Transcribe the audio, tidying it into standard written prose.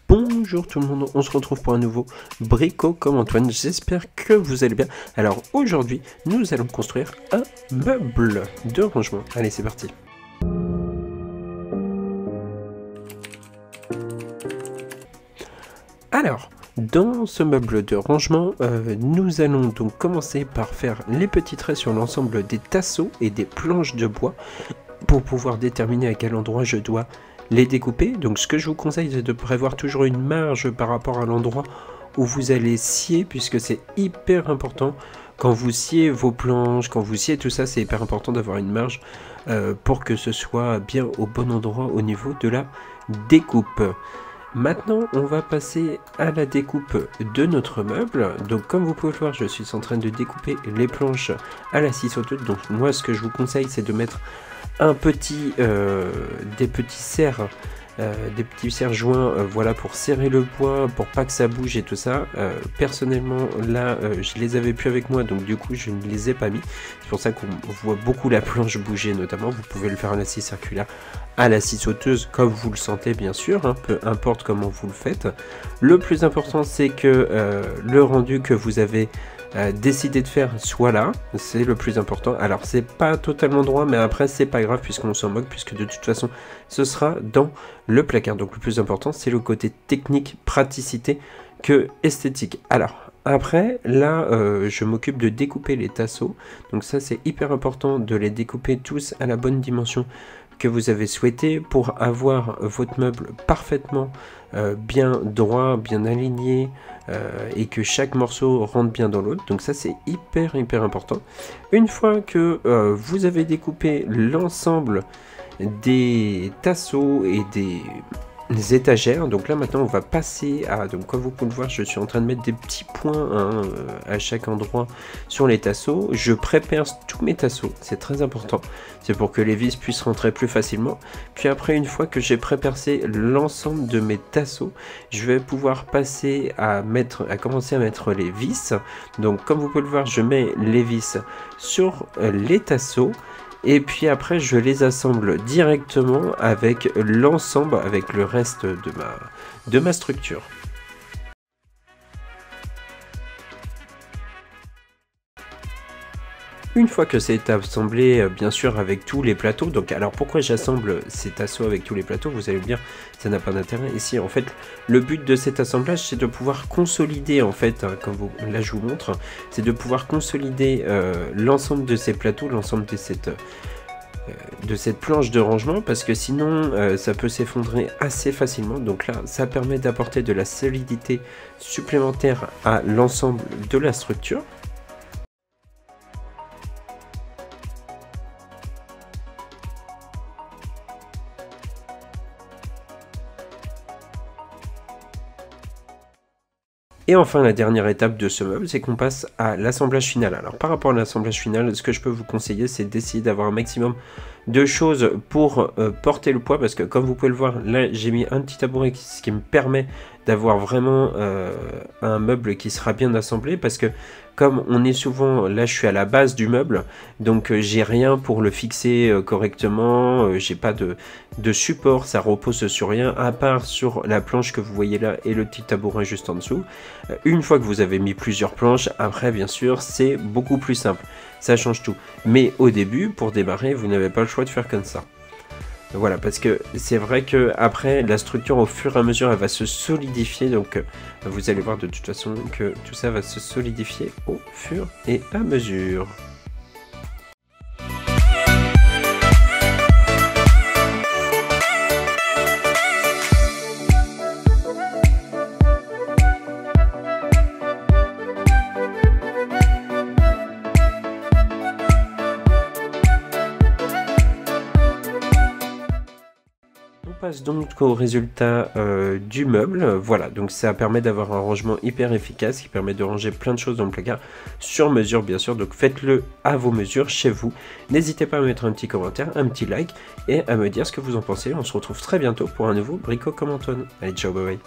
Bonjour tout le monde, on se retrouve pour un nouveau Brico comme Antoine, j'espère que vous allez bien. Alors aujourd'hui, nous allons construire un meuble de rangement. Allez, c'est parti. Alors, dans ce meuble de rangement, nous allons donc commencer par faire les petits traits sur l'ensemble des tasseaux et des planches de bois pour pouvoir déterminer à quel endroit je dois les découper. Donc ce que je vous conseille, c'est de prévoir toujours une marge par rapport à l'endroit où vous allez scier, puisque c'est hyper important quand vous sciez vos planches, quand vous sciez tout ça, c'est hyper important d'avoir une marge pour que ce soit bien au bon endroit au niveau de la découpe. Maintenant, on va passer à la découpe de notre meuble. Donc comme vous pouvez le voir, je suis en train de découper les planches à la scie sauteuse. Donc moi, ce que je vous conseille, c'est de mettre des petits serres joints, voilà, pour serrer le bois, pour pas que ça bouge et tout ça. Personnellement, là, je les avais plus avec moi, donc du coup, je ne les ai pas mis. C'est pour ça qu'on voit beaucoup la planche bouger, notamment. Vous pouvez le faire à la scie circulaire, à la scie sauteuse, comme vous le sentez, bien sûr, hein, peu importe comment vous le faites. Le plus important, c'est que le rendu que vous avez décider de faire soit là, c'est le plus important. Alors c'est pas totalement droit, mais après c'est pas grave puisqu'on s'en moque, puisque de toute façon ce sera dans le placard. Donc le plus important, c'est le côté technique, praticité, que esthétique. Alors après là, je m'occupe de découper les tasseaux, donc ça c'est hyper important de les découper tous à la bonne dimension que vous avez souhaité pour avoir votre meuble parfaitement bien droit, bien aligné, et que chaque morceau rentre bien dans l'autre. Donc ça c'est hyper important. Une fois que vous avez découpé l'ensemble des tasseaux et des étagères, donc là maintenant on va passer à, donc comme vous pouvez le voir, je suis en train de mettre des petits points hein, à chaque endroit sur les tasseaux. Je pré-perce tous mes tasseaux, c'est très important, c'est pour que les vis puissent rentrer plus facilement. Puis après, une fois que j'ai pré-percé l'ensemble de mes tasseaux, je vais pouvoir passer à commencer à mettre les vis. Donc comme vous pouvez le voir, je mets les vis sur les tasseaux. Et puis après, je les assemble directement avec l'ensemble, avec le reste de ma structure. Une fois que c'est assemblé, bien sûr, avec tous les plateaux, donc alors pourquoi j'assemble ces tasseaux avec tous les plateaux, vous allez me dire, ça n'a pas d'intérêt. Ici, en fait, le but de cet assemblage, c'est de pouvoir consolider, en fait, hein, comme là je vous montre, c'est de pouvoir consolider l'ensemble de ces plateaux, l'ensemble de cette planche de rangement, parce que sinon ça peut s'effondrer assez facilement. Donc là, ça permet d'apporter de la solidité supplémentaire à l'ensemble de la structure. Et enfin, la dernière étape de ce meuble, c'est qu'on passe à l'assemblage final. Alors par rapport à l'assemblage final, ce que je peux vous conseiller, c'est d'essayer d'avoir un maximum de choses pour porter le poids, parce que comme vous pouvez le voir, là j'ai mis un petit tabouret ce qui me permet d'avoir vraiment un meuble qui sera bien assemblé, parce que comme on est souvent, là je suis à la base du meuble, donc j'ai rien pour le fixer correctement, j'ai pas de support, ça repose sur rien, à part sur la planche que vous voyez là et le petit tabouret juste en dessous. Une fois que vous avez mis plusieurs planches, après bien sûr c'est beaucoup plus simple, ça change tout. Mais au début, pour démarrer, vous n'avez pas le choix de faire comme ça. Voilà, parce que c'est vrai que après la structure, au fur et à mesure, elle va se solidifier. Donc vous allez voir de toute façon que tout ça va se solidifier au fur et à mesure. On passe donc au résultat du meuble. Voilà, donc ça permet d'avoir un rangement hyper efficace qui permet de ranger plein de choses dans le placard sur mesure, bien sûr. Donc faites-le à vos mesures chez vous. N'hésitez pas à mettre un petit commentaire, un petit like et à me dire ce que vous en pensez. On se retrouve très bientôt pour un nouveau Brico comme Antoine. Allez, ciao, bye bye.